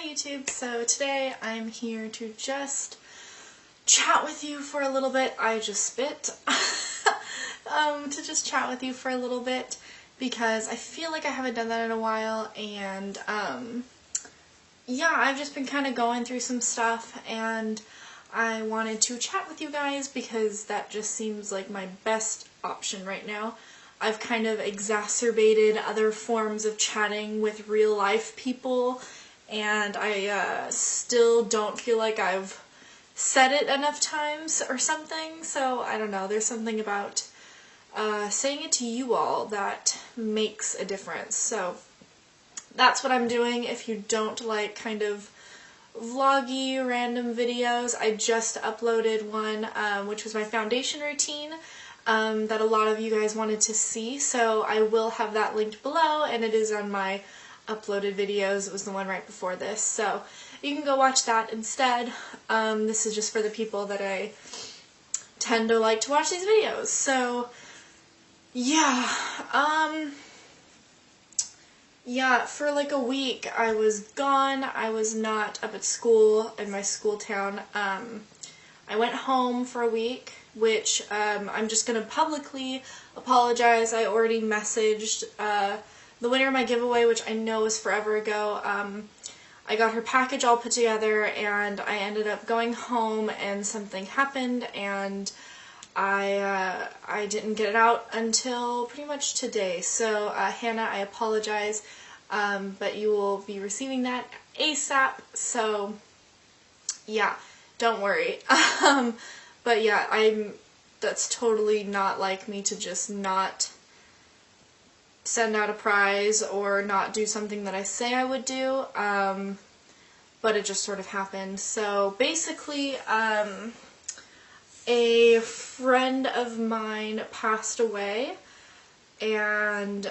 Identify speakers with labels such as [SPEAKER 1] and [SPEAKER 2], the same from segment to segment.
[SPEAKER 1] Hi YouTube, so today I'm here to just chat with you for a little bit. I just spit. To just chat with you for a little bit because I feel like I haven't done that in a while, and yeah, I've just been kind of going through some stuff and I wanted to chat with you guys because that just seems like my best option right now. I've kind of exacerbated other forms of chatting with real life people, and I still don't feel like I've said it enough times or something, so I don't know, there's something about saying it to you all that makes a difference. So that's what I'm doing. If you don't like kind of vloggy random videos, I just uploaded one which was my foundation routine that a lot of you guys wanted to see, so I will have that linked below, and it is on my uploaded videos. It was the one right before this, so you can go watch that instead. This is just for the people that I tend to like to watch these videos. So yeah, for like a week I was gone. I was not up at school in my school town. I went home for a week, which I'm just going to publicly apologize. I already messaged the winner of my giveaway, which I know was forever ago. I got her package all put together, and I ended up going home, and something happened, and I didn't get it out until pretty much today. So Hannah, I apologize, but you will be receiving that ASAP, so yeah, don't worry. But yeah, that's totally not like me to just not send out a prize or not do something that I say I would do, but it just sort of happened. So basically, a friend of mine passed away, and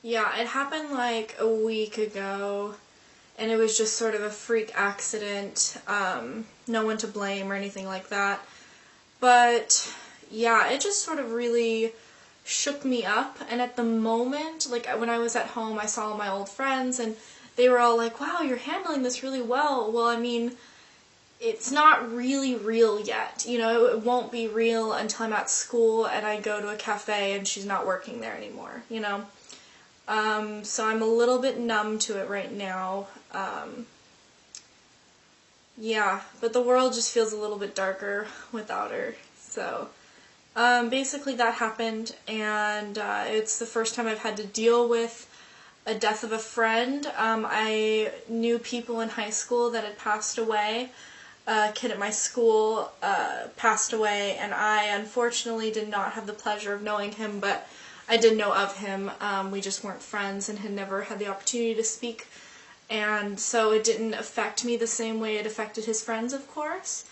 [SPEAKER 1] yeah, it happened like a week ago, and it was just sort of a freak accident, no one to blame or anything like that. But yeah, it just sort of really shook me up, and at the moment, like when I was at home, I saw my old friends, and they were all like, wow, you're handling this really well. Well, I mean, it's not really real yet. You know, it won't be real until I'm at school and I go to a cafe and she's not working there anymore, you know? So I'm a little bit numb to it right now. Yeah, but the world just feels a little bit darker without her. So basically that happened, and it's the first time I've had to deal with a death of a friend. I knew people in high school that had passed away. A kid at my school passed away, and I unfortunately did not have the pleasure of knowing him, but I did know of him. We just weren't friends and had never had the opportunity to speak. And so it didn't affect me the same way it affected his friends, of course.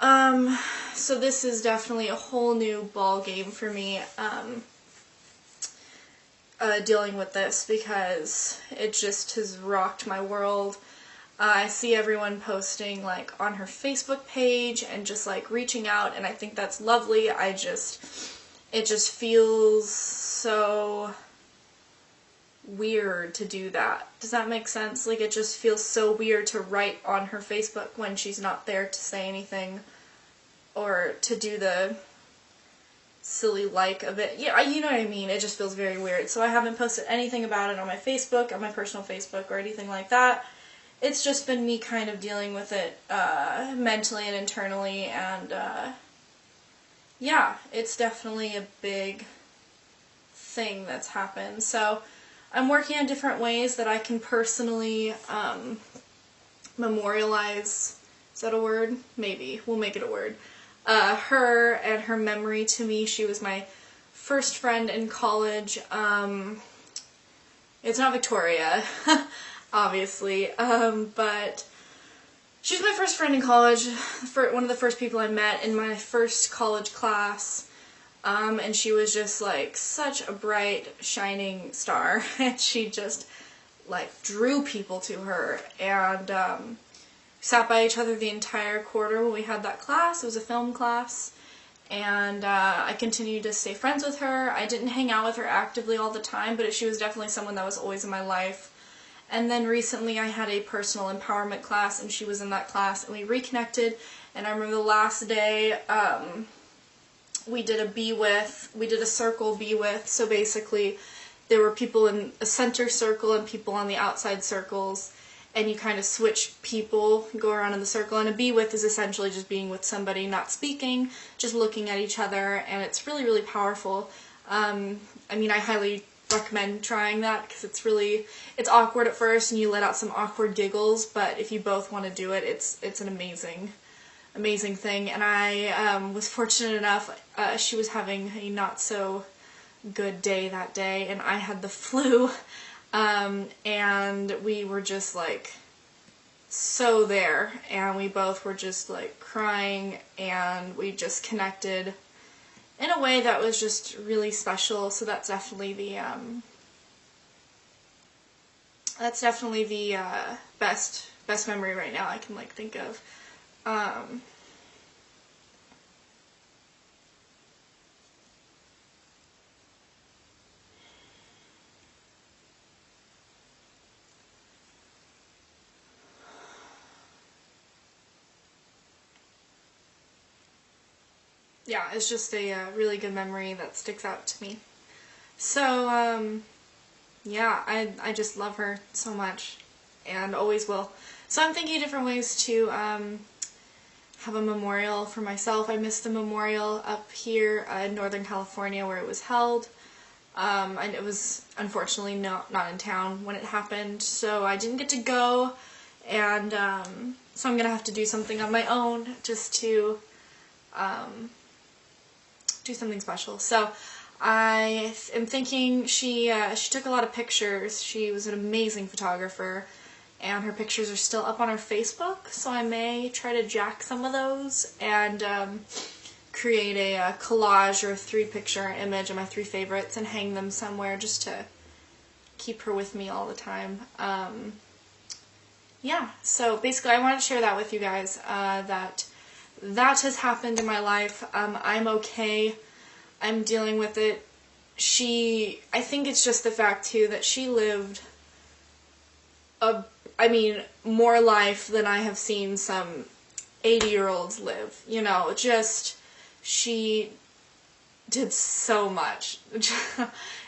[SPEAKER 1] So this is definitely a whole new ball game for me, dealing with this, because it just has rocked my world. I see everyone posting like on her Facebook page and just like reaching out, and I think that's lovely. It just feels so weird to do that. Does that make sense? Like, it just feels so weird to write on her Facebook when she's not there to say anything or to do the silly like of it. Yeah, you know what I mean. It just feels very weird. So I haven't posted anything about it on my Facebook, on my personal Facebook, or anything like that. It's just been me kind of dealing with it mentally and internally, and yeah, it's definitely a big thing that's happened. So I'm working on different ways that I can personally memorialize, is that a word? Maybe. We'll make it a word. Her and her memory to me. She was my first friend in college. It's not Victoria, obviously, but she was my first friend in college, one of the first people I met in my first college class. And she was just like such a bright, shining star, and she just like drew people to her, and sat by each other the entire quarter when we had that class. It was a film class, and I continued to stay friends with her. I didn't hang out with her actively all the time, but she was definitely someone that was always in my life. And then recently I had a personal empowerment class, and she was in that class, and we reconnected. And I remember the last day, we did a circle be with, so basically there were people in a center circle and people on the outside circles, and you kind of switch people, go around in the circle, and a be with is essentially just being with somebody, not speaking, just looking at each other, and it's really, really powerful. I mean, I highly recommend trying that, because it's awkward at first, and you let out some awkward giggles, but if you both want to do it, it's an amazing thing. And I was fortunate enough, she was having a not so good day that day, and I had the flu, and we were just like so there, and we both were just like crying, and we just connected in a way that was just really special. So that's definitely the best memory right now I can like think of. Yeah, it's just a really good memory that sticks out to me. So, yeah, I just love her so much, and always will. So I'm thinking of different ways to have a memorial for myself. I missed the memorial up here in Northern California where it was held. And it was unfortunately not in town when it happened, so I didn't get to go, and so I'm going to have to do something on my own just to do something special. So I am thinking she took a lot of pictures. She was an amazing photographer, and her pictures are still up on her Facebook, so I may try to jack some of those and create a collage or a 3-picture image of my 3 favorites and hang them somewhere just to keep her with me all the time. Yeah, so basically I wanted to share that with you guys, that has happened in my life. I'm okay. I'm dealing with it. I think it's just the fact too that she lived more life than I have seen some 80-year-olds live. You know, she did so much.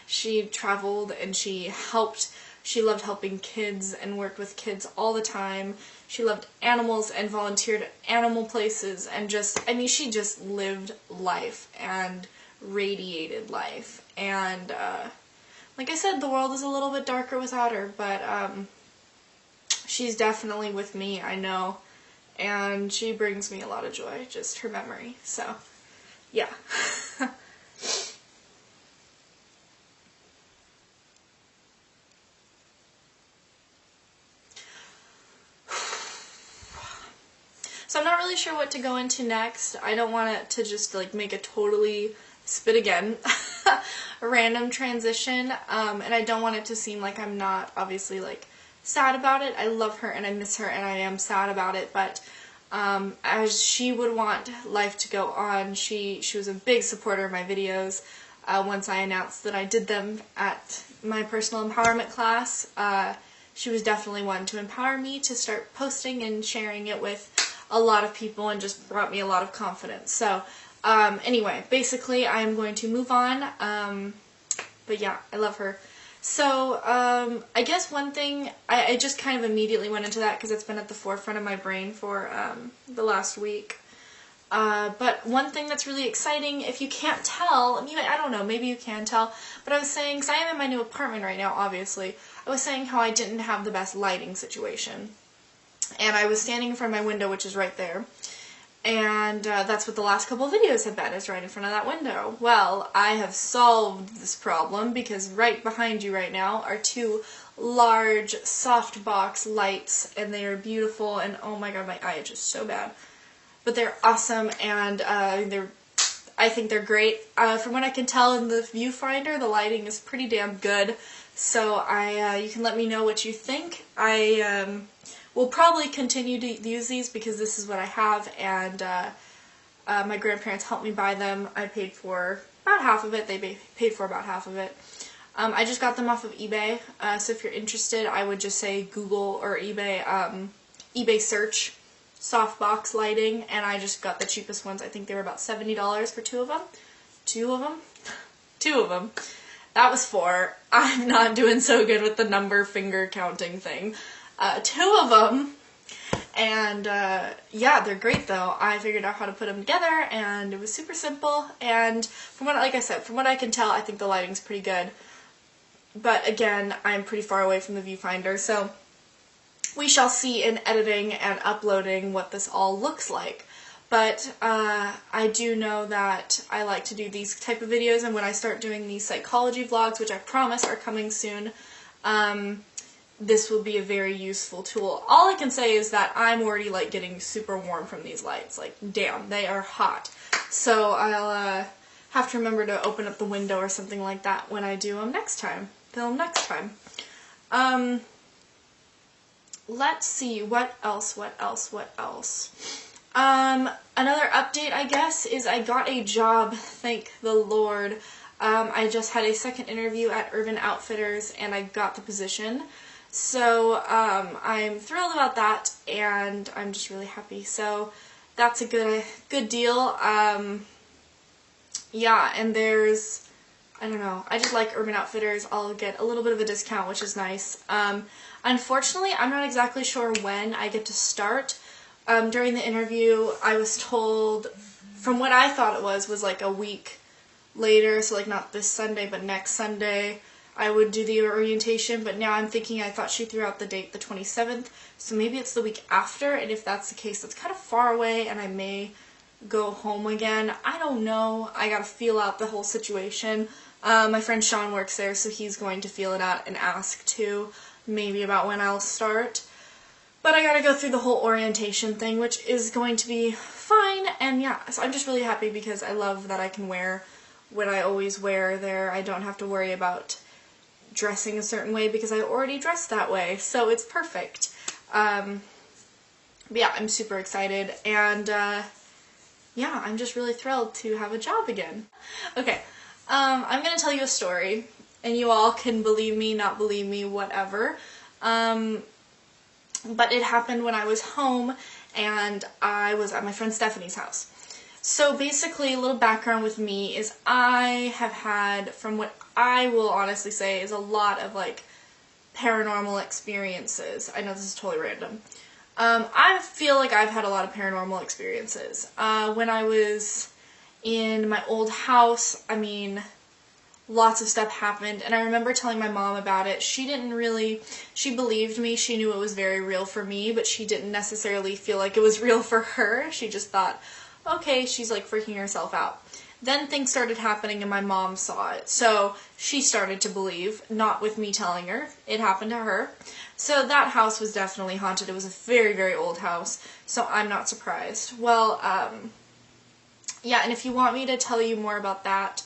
[SPEAKER 1] She traveled and she loved helping kids and worked with kids all the time. She loved animals and volunteered at animal places, and she just lived life and radiated life. And like I said, the world is a little bit darker without her, but she's definitely with me, I know, and she brings me a lot of joy, just her memory. So yeah. So I'm not really sure what to go into next. I don't want it to just like make a totally spit again a random transition, and I don't want it to seem like I'm not obviously like sad about it. I love her and I miss her and I am sad about it, but as she would want life to go on, she was a big supporter of my videos. Once I announced that I did them at my personal empowerment class, she was definitely one to empower me to start posting and sharing it with a lot of people, and just brought me a lot of confidence. So anyway, basically I'm going to move on, but yeah, I love her. So I guess one thing, I just kind of immediately went into that because it's been at the forefront of my brain for the last week. But one thing that's really exciting, if you can't tell, I mean, I don't know, maybe you can tell, but I was saying, because I am in my new apartment right now, obviously, I was saying how I didn't have the best lighting situation. And I was standing in front of my window, which is right there, and that's what the last couple of videos have been, is right in front of that window. Well, I have solved this problem, because right behind you right now are 2 large softbox lights, and they are beautiful, and oh my god, my eye is just so bad. But they're awesome, and I think they're great. From what I can tell in the viewfinder, the lighting is pretty damn good, so you can let me know what you think. I will probably continue to use these because this is what I have, and My grandparents helped me buy them. I paid for about half of it. They paid for about half of it. I just got them off of eBay, so if you're interested, I would just say Google or eBay, eBay search softbox lighting, and I just got the cheapest ones. I think they were about $70 for two of them. Two of them. That was 4. I'm not doing so good with the number finger counting thing. 2 of them. And yeah, they're great though. I figured out how to put them together, and it was super simple. And from what, like I said, from what I can tell, I think the lighting's pretty good. But again, I'm pretty far away from the viewfinder, so we shall see in editing and uploading what this all looks like. But I do know that I like to do these type of videos, and when I start doing these psychology vlogs, which I promise are coming soon, this will be a very useful tool. All I can say is that I'm already like getting super warm from these lights. Like, damn, they are hot. So I'll have to remember to open up the window or something like that when I do them next time. Film next time. Let's see, what else? Another update, I guess, is I got a job, thank the Lord. I just had a second interview at Urban Outfitters, and I got the position. So, I'm thrilled about that, and I'm just really happy. So, that's a good deal. Yeah, and there's, I don't know, I just like Urban Outfitters. I'll get a little bit of a discount, which is nice. Unfortunately, I'm not exactly sure when I get to start. During the interview, I was told, from what I thought it was like a week later, so like not this Sunday, but next Sunday, I would do the orientation, but now I'm thinking, I thought she threw out the date the 27th, so maybe it's the week after, and if that's the case, that's kind of far away, and I may go home again. I don't know. I gotta feel out the whole situation. My friend Sean works there, so he's going to feel it out and ask too, maybe about when I'll start. But I gotta go through the whole orientation thing, which is going to be fine, and yeah, so I'm just really happy because I love that I can wear what I always wear there. I don't have to worry about dressing a certain way because I already dress that way, so it's perfect. But yeah, I'm super excited, and yeah, I'm just really thrilled to have a job again. Okay, I'm gonna tell you a story, and you all can believe me, not believe me, whatever. But it happened when I was home, and I was at my friend Stephanie's house. So basically, a little background with me is I have had, from what I will honestly say, is a lot of like paranormal experiences. I know this is totally random. I feel like I've had a lot of paranormal experiences. When I was in my old house, I mean, lots of stuff happened, and I remember telling my mom about it. She believed me, she knew it was very real for me, but she didn't necessarily feel like it was real for her. She just thought, okay, she's like freaking herself out. Then things started happening and my mom saw it, so she started to believe, not with me telling her, it happened to her. So that house was definitely haunted. It was a very, very old house, so I'm not surprised. Well, yeah, and if you want me to tell you more about that,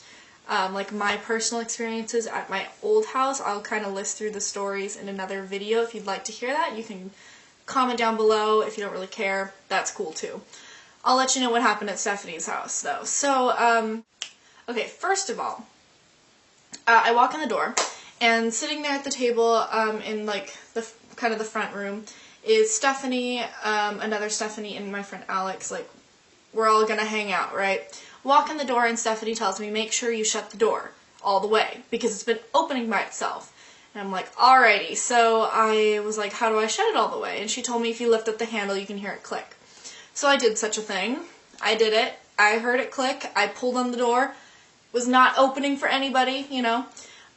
[SPEAKER 1] like my personal experiences at my old house, I'll kind of list through the stories in another video. If you'd like to hear that, you can comment down below. If you don't really care, that's cool too. I'll let you know what happened at Stephanie's house though. So, okay, first of all, I walk in the door, and sitting there at the table, in like the kind of the front room, is Stephanie, another Stephanie, and my friend Alex. Like, we're all gonna hang out, right? Walk in the door, and Stephanie tells me, make sure you shut the door all the way, because it's been opening by itself. And I'm like, alrighty. So I was like, how do I shut it all the way? And she told me if you lift up the handle, you can hear it click. So I did such a thing. I did it. I heard it click. I pulled on the door. It was not opening for anybody, you know.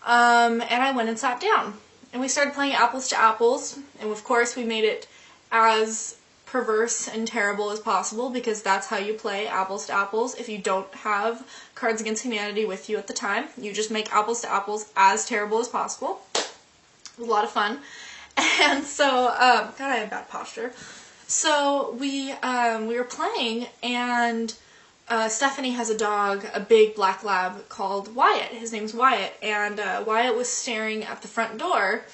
[SPEAKER 1] And I went and sat down. And we started playing apples to apples. And of course we made it as perverse and terrible as possible, because that's how you play apples to apples. If you don't have Cards Against Humanity with you at the time, you just make apples to apples as terrible as possible. It was a lot of fun. And so, God, I had bad posture. So we were playing, and Stephanie has a dog, a big black lab called Wyatt. His name's Wyatt, and Wyatt was staring at the front door,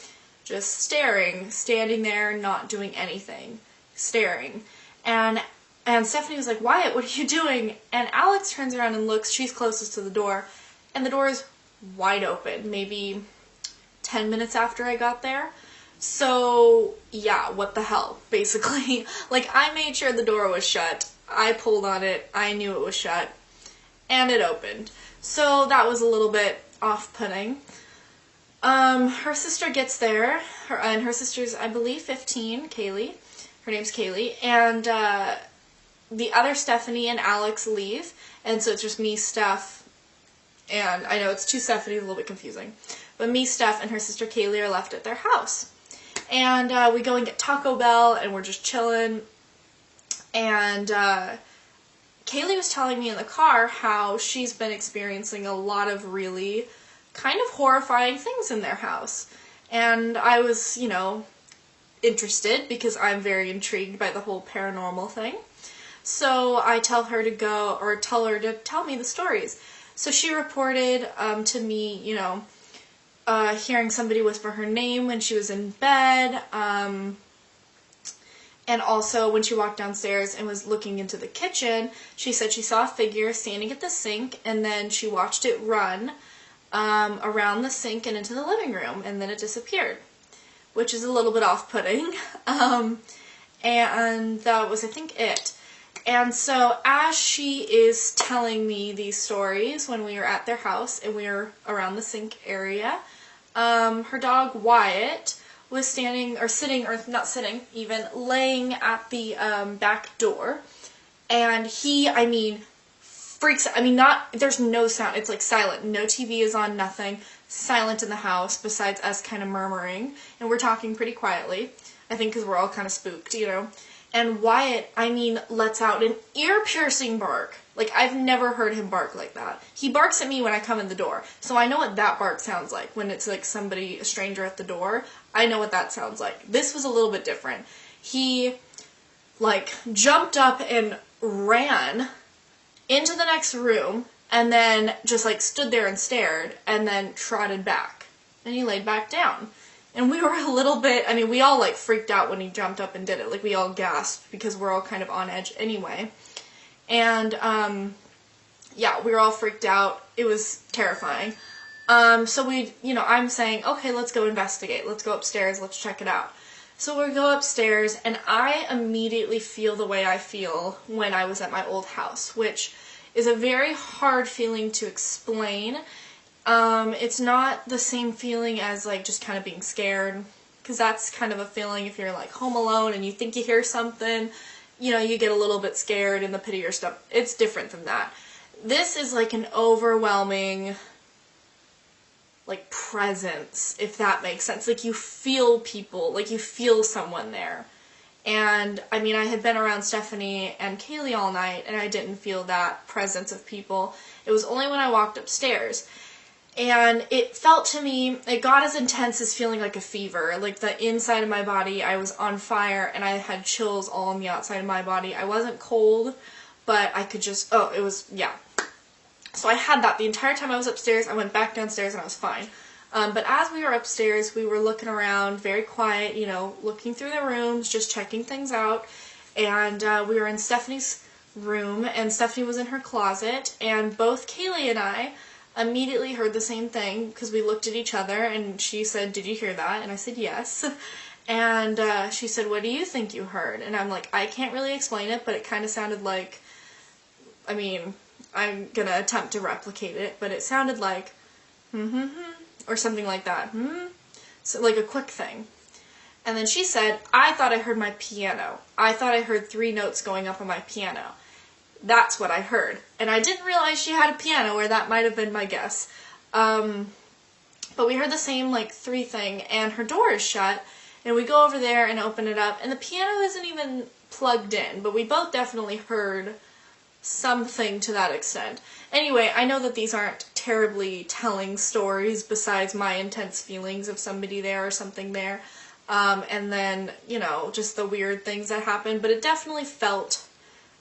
[SPEAKER 1] just staring, standing there, not doing anything, staring. And And Stephanie was like, Wyatt, what are you doing? And Alex turns around and looks. She's closest to the door. And the door is wide open, maybe 10 minutes after I got there. So, yeah, what the hell, basically. Like, I made sure the door was shut. I pulled on it. I knew it was shut. And it opened. So that was a little bit off-putting. Her sister gets there, and her sister's, I believe, 15, Kaylee. Her name's Kaylee. And the other Stephanie and Alex leave. And so it's just me, Steph, and I know it's two Stephanies, a little bit confusing. But me, Steph, and her sister Kaylee are left at their house. And we go and get Taco Bell, and we're just chilling. And Kaylee was telling me in the car how she's been experiencing a lot of really kind of horrifying things in their house. And I was, you know, interested because I'm very intrigued by the whole paranormal thing. So I tell her to go, or tell her to tell me the stories. So she reported to me, you know, hearing somebody whisper her name when she was in bed, and also when she walked downstairs and was looking into the kitchen, she said she saw a figure standing at the sink, and then she watched it run around the sink and into the living room, and then it disappeared, which is a little bit off-putting. And that was, I think, it. And so as she is telling me these stories when we were at their house and we were around the sink area, her dog Wyatt was standing, or sitting, or not sitting, even laying at the back door. And he, I mean, freaks, I mean, there's no sound, it's like silent, no TV is on, nothing, silent in the house besides us kind of murmuring, and we're talking pretty quietly, I think because we're all kind of spooked, you know. And Wyatt, I mean, lets out an ear-piercing bark. Like, I've never heard him bark like that. He barks at me when I come in the door. So I know what that bark sounds like. When it's like somebody, a stranger at the door, I know what that sounds like. This was a little bit different. He, like, jumped up and ran into the next room, and then just, like, stood there and stared, and then trotted back. And he laid back down. And we were a little bit, I mean, we all, like, freaked out when he jumped up and did it. Like, we all gasped because we're all kind of on edge anyway. And, yeah, we were all freaked out. It was terrifying. So we, you know, I'm saying, okay, let's go investigate. Let's go upstairs. Let's check it out. So we go upstairs, and I immediately feel the way I feel when I was at my old house, which is a very hard feeling to explain. It's not the same feeling as, like, just kind of being scared, because that's kind of a feeling if you're, like, home alone and you think you hear something, you know, you get a little bit scared in the pit of your stomach. It's different than that. This is, like, an overwhelming, like, presence, if that makes sense. Like, you feel people, like, you feel someone there. And, I mean, I had been around Stephanie and Kaylee all night, and I didn't feel that presence of people. It was only when I walked upstairs. And it felt to me, it got as intense as feeling like a fever. Like, the inside of my body, I was on fire, and I had chills all on the outside of my body. I wasn't cold, but I could just, oh, it was, yeah. So I had that the entire time I was upstairs. I went back downstairs, and I was fine. But as we were upstairs, we were looking around, very quiet, you know, looking through the rooms, just checking things out. And we were in Stephanie's room, and Stephanie was in her closet, and both Kaylee and I immediately heard the same thing, because we looked at each other, and she said, "Did you hear that?" And I said, "Yes." And she said, "What do you think you heard?" And I'm like, I can't really explain it, but it kind of sounded like, I mean, I'm gonna attempt to replicate it, but it sounded like, or something like that, so like a quick thing. And then she said, "I thought I heard my piano. I thought I heard 3 notes going up on my piano. That's what I heard." And I didn't realize she had a piano, or that might have been my guess. But we heard the same, like, 3 thing, and her door is shut, and we go over there and open it up, and the piano isn't even plugged in, but we both definitely heard something to that extent. Anyway, I know that these aren't terribly telling stories besides my intense feelings of somebody there or something there, and then, you know, just the weird things that happened, but it definitely felt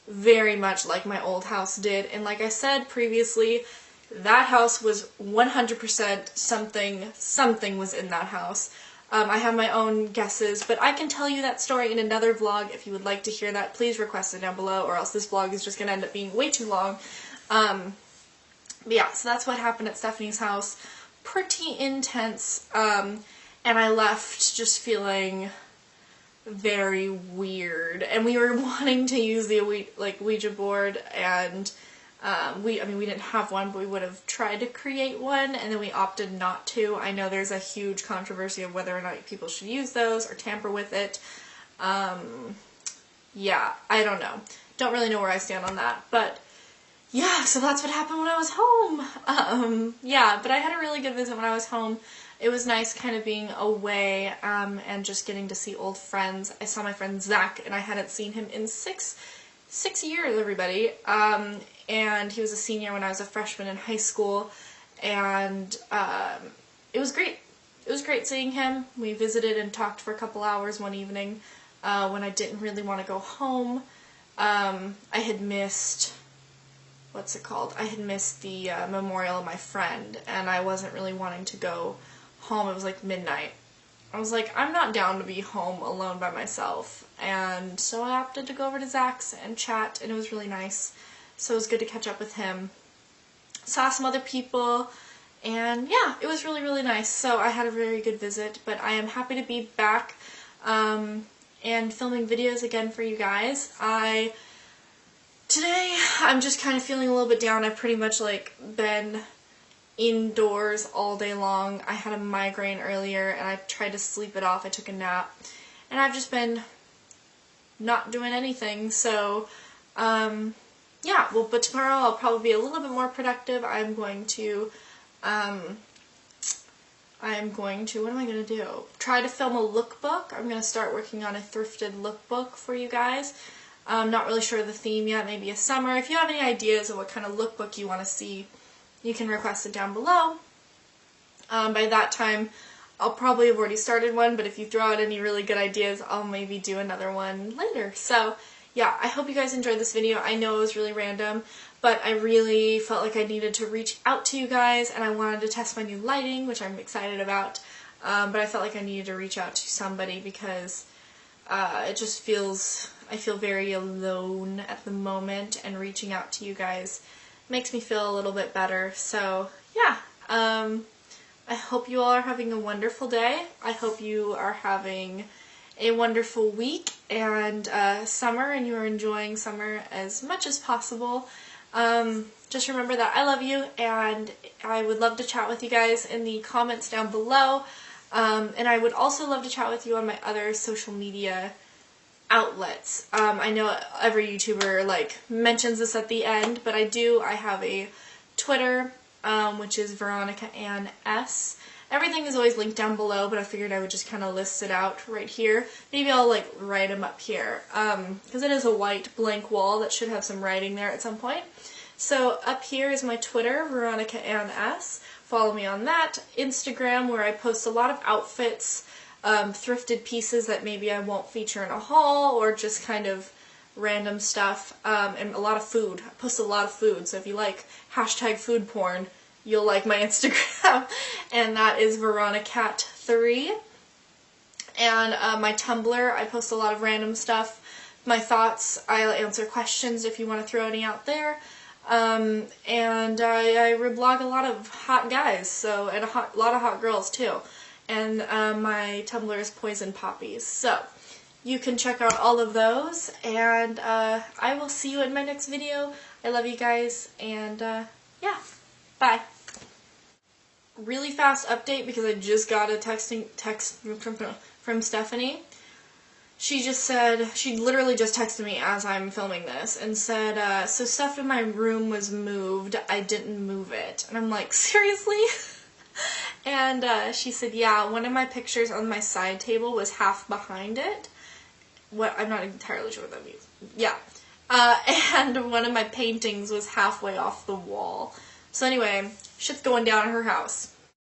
[SPEAKER 1] very much like my old house did. And like I said previously, that house was 100% something was in that house. I have my own guesses, but I can tell you that story in another vlog. If you would like to hear that, please request it down below, or else this vlog is just going to end up being way too long. But yeah, so that's what happened at Stephanie's house. Pretty intense, and I left just feeling very weird. And we were wanting to use the Ouija board, and we didn't have one, but we would have tried to create one, and then we opted not to. I know there's a huge controversy of whether or not people should use those or tamper with it. Yeah, I don't know. Don't really know where I stand on that, but yeah, so that's what happened when I was home. Yeah, but I had a really good visit when I was home. It was nice kind of being away, and just getting to see old friends. I saw my friend Zach, and I hadn't seen him in six years, everybody. And he was a senior when I was a freshman in high school, and it was great. It was great seeing him. We visited and talked for a couple hours one evening when I didn't really want to go home. I had missed, what's it called? I had missed the memorial of my friend, and I wasn't really wanting to go home. It was like midnight. I was like, I'm not down to be home alone by myself, and so I opted to go over to Zach's and chat, and it was really nice. So it was good to catch up with him. Saw some other people, and yeah, it was really, really nice. So I had a very good visit, but I am happy to be back and filming videos again for you guys. Today, I'm just kind of feeling a little bit down. I've pretty much been indoors all day long. I had a migraine earlier, and I tried to sleep it off. I took a nap, and I've just been not doing anything. So, yeah, well, but tomorrow I'll probably be a little bit more productive. I'm going to, what am I going to do? Try to film a lookbook. I'm going to start working on a thrifted lookbook for you guys. I'm not really sure of the theme yet, maybe a summer. If you have any ideas of what kind of lookbook you want to see, you can request it down below. By that time, I'll probably have already started one, but if you throw out any really good ideas, I'll maybe do another one later. So, yeah, I hope you guys enjoyed this video. I know it was really random, but I really felt like I needed to reach out to you guys, and I wanted to test my new lighting, which I'm excited about, but I felt like I needed to reach out to somebody because it just I feel very alone at the moment, and reaching out to you guys makes me feel a little bit better. So, yeah, I hope you all are having a wonderful day. I hope you are having a wonderful week and summer, and you are enjoying summer as much as possible. Just remember that I love you, and I would love to chat with you guys in the comments down below, and I would also love to chat with you on my other social media outlets. I know every YouTuber mentions this at the end, but I have a Twitter, which is Veronica Ann S. Everything is always linked down below, but I figured I would just kind of list it out right here. Maybe I'll write them up here, because it is a white blank wall that should have some writing there at some point. So up here is my Twitter, Veronica Ann S. Follow me on that. Instagram, where I post a lot of outfits, thrifted pieces that maybe I won't feature in a haul, or just kind of random stuff, and a lot of food. I post a lot of food, so if you like hashtag food porn, you'll like my Instagram, and that is Veronicat3. And my Tumblr, I post a lot of random stuff, my thoughts. I'll answer questions if you want to throw any out there. And I reblog a lot of hot guys, so, and a lot of hot girls too. And my Tumblr is Poison Poppies. So you can check out all of those, and I will see you in my next video. I love you guys, and yeah, bye. Really fast update, because I just got a text from Stephanie. She just said, she literally just texted me as I'm filming this, and said, so stuff in my room was moved, I didn't move it. And I'm like, seriously? And she said, yeah, one of my pictures on my side table was half behind it. What, I'm not entirely sure what that means. Yeah. And one of my paintings was halfway off the wall. So anyway, shit's going down at her house.